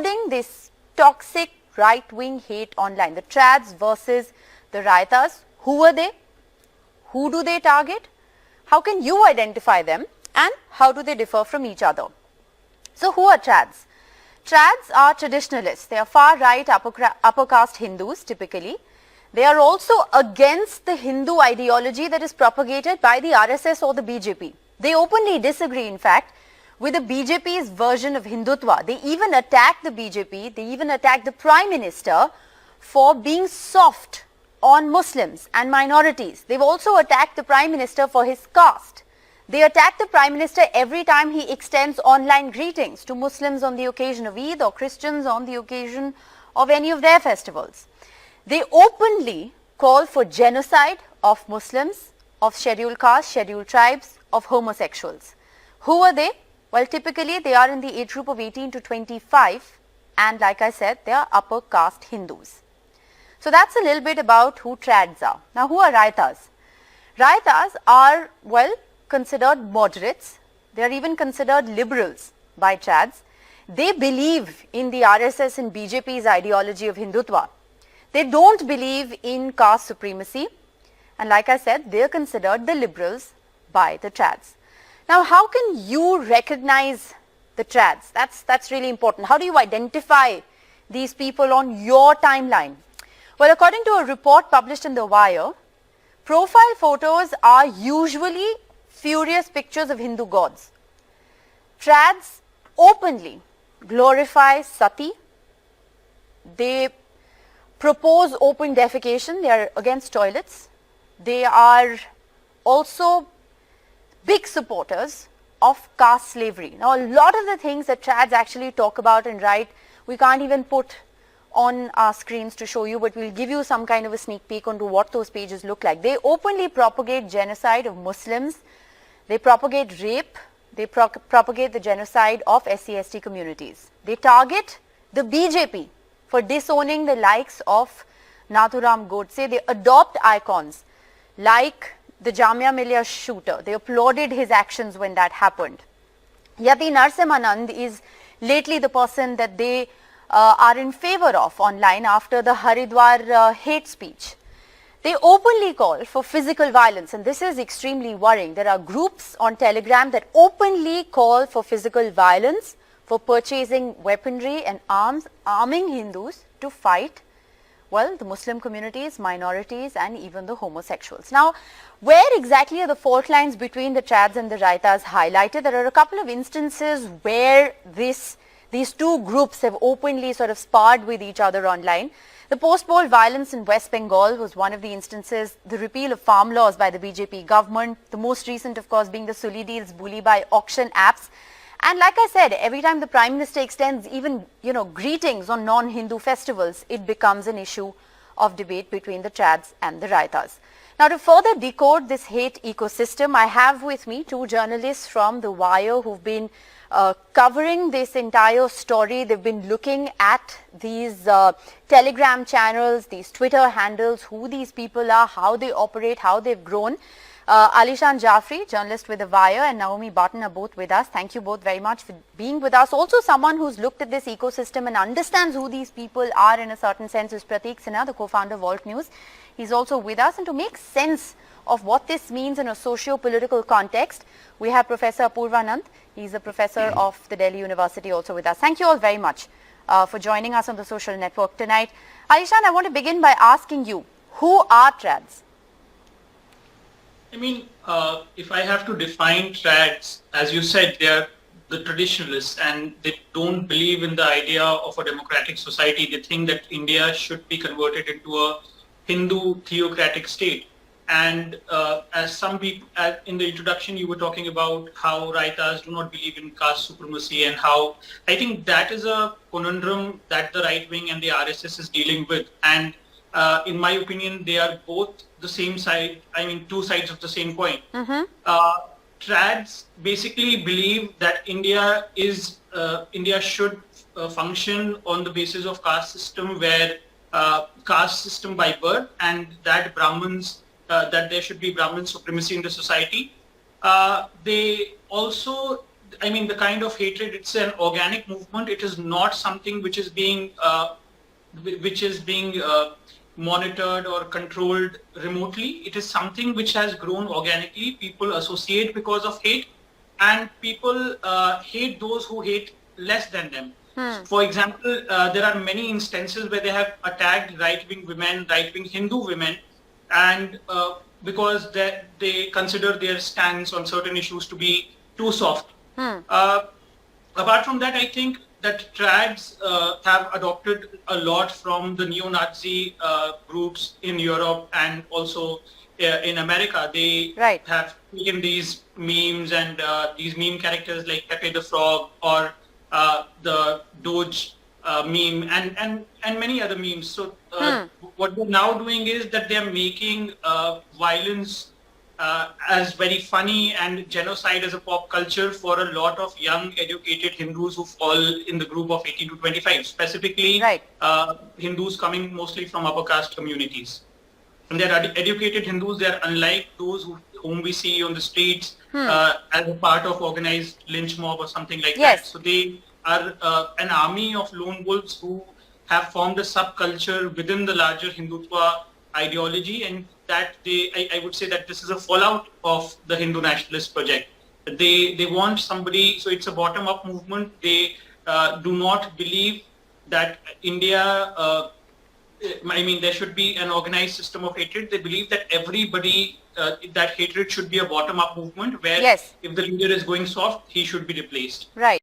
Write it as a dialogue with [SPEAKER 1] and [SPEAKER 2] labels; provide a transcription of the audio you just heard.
[SPEAKER 1] decoding this toxic right-wing hate online, the trads versus the raitas. Who are they? Who do they target? How can you identify them? And how do they differ from each other? So who are trads? Trads are traditionalists. They are far-right upper caste Hindus typically. They are also against the Hindu ideology that is propagated by the RSS or the BJP. They openly disagree, in fact, with the BJP's version of Hindutva. They even attack the BJP, they even attack the Prime Minister for being soft on Muslims and minorities. They've also attacked the Prime Minister for his caste. They attack the Prime Minister every time he extends online greetings to Muslims on the occasion of Eid or Christians on the occasion of any of their festivals. They openly call for genocide of Muslims, of scheduled castes, scheduled tribes, of homosexuals. Who are they? Well, typically they are in the age group of 18 to 25 and like I said, they are upper caste Hindus. So that's a little bit about who trads are. Now who are raitas? Raitas are, well, considered moderates. They are even considered liberals by trads. They believe in the RSS and BJP's ideology of Hindutva. They don't believe in caste supremacy and like I said, they are considered the liberals by the trads. Now how can you recognize the trads? That's really important. How do you identify these people on your timeline? Well, according to a report published in The Wire, profile photos are usually furious pictures of Hindu gods. Trads openly glorify sati. They propose open defecation. They are against toilets. They are also big supporters of caste slavery. Now, a lot of the things that trads actually talk about and write, we can't even put on our screens to show you, but we'll give you some kind of a sneak peek onto what those pages look like. They openly propagate genocide of Muslims. They propagate rape. They propagate the genocide of SC/ST communities. They target the BJP for disowning the likes of Nathuram Godse. They adopt icons like the Jamia Millia shooter. They applauded his actions when that happened. Yati Narasimhanand is lately the person that they are in favor of online after the Haridwar hate speech. They openly call for physical violence and this is extremely worrying. There are groups on Telegram that openly call for physical violence, for purchasing weaponry and arms, arming Hindus to fight, well, the Muslim communities, minorities and even the homosexuals. Now, where exactly are the fault lines between the trads and the raitas highlighted? There are a couple of instances where these two groups have openly sort of sparred with each other online. The post-poll violence in West Bengal was one of the instances, the repeal of farm laws by the BJP government, the most recent of course being the Suli deals bully by auction apps. And like I said, every time the Prime Minister extends even, greetings on non-Hindu festivals, it becomes an issue of debate between the trads and the raitas. Now to further decode this hate ecosystem, I have with me two journalists from The Wire who've been covering this entire story. They've been looking at these Telegram channels, these Twitter handles, who these people are, how they operate, how they've grown. Alishan Jaffrey, journalist with The Wire, and Naomi Barton are both with us. Thank you both very much for being with us. Also someone who's looked at this ecosystem and understands who these people are in a certain sense is Prateek Sinha, the co-founder of Alt News. He's also with us, and to make sense of what this means in a socio-political context, we have Professor Apurva Nand. He's a professor of the Delhi University also with us. Thank you all very much for joining us on the social network tonight. Alishan, I want to begin by asking you, who are trads?
[SPEAKER 2] I mean, if I have to define trads, as you said, they are the traditionalists and they don't believe in the idea of a democratic society. They think that India should be converted into a Hindu theocratic state. And as some people, in the introduction, you were talking about how raitas do not believe in caste supremacy and how I think that is a conundrum that the right wing and the RSS is dealing with. And in my opinion, they are both the same side, two sides of the same coin. Trads basically believe that India should function on the basis of caste system where caste system by birth and that Brahmins, that there should be Brahmin supremacy in the society. They also I mean, the kind of hatred, it's an organic movement. It is not something which is being monitored or controlled remotely. It is something which has grown organically. People associate because of hate, and people hate those who hate less than them. For example, there are many instances where they have attacked right-wing women, right-wing Hindu women, and because they consider their stance on certain issues to be too soft. Apart from that, I think that trads have adopted a lot from the neo-Nazi groups in Europe and also in America. They have taken these memes and these meme characters like Pepe the Frog or the Doge meme and many other memes. So what they're now doing is that they're making violence as very funny and genocide as a pop culture for a lot of young educated Hindus who fall in the group of 18 to 25, specifically Hindus coming mostly from upper caste communities. And they're educated Hindus. They're unlike those whom we see on the streets as a part of organized lynch mob or something like that. So they are an army of lone wolves who have formed a subculture within the larger Hindutva ideology, and that I would say that this is a fallout of the Hindu nationalist project. They want somebody, so it's a bottom-up movement. They do not believe that India, there should be an organized system of hatred. They believe that everybody, that hatred should be a bottom-up movement where if the leader is going soft, he should be replaced.
[SPEAKER 1] Right.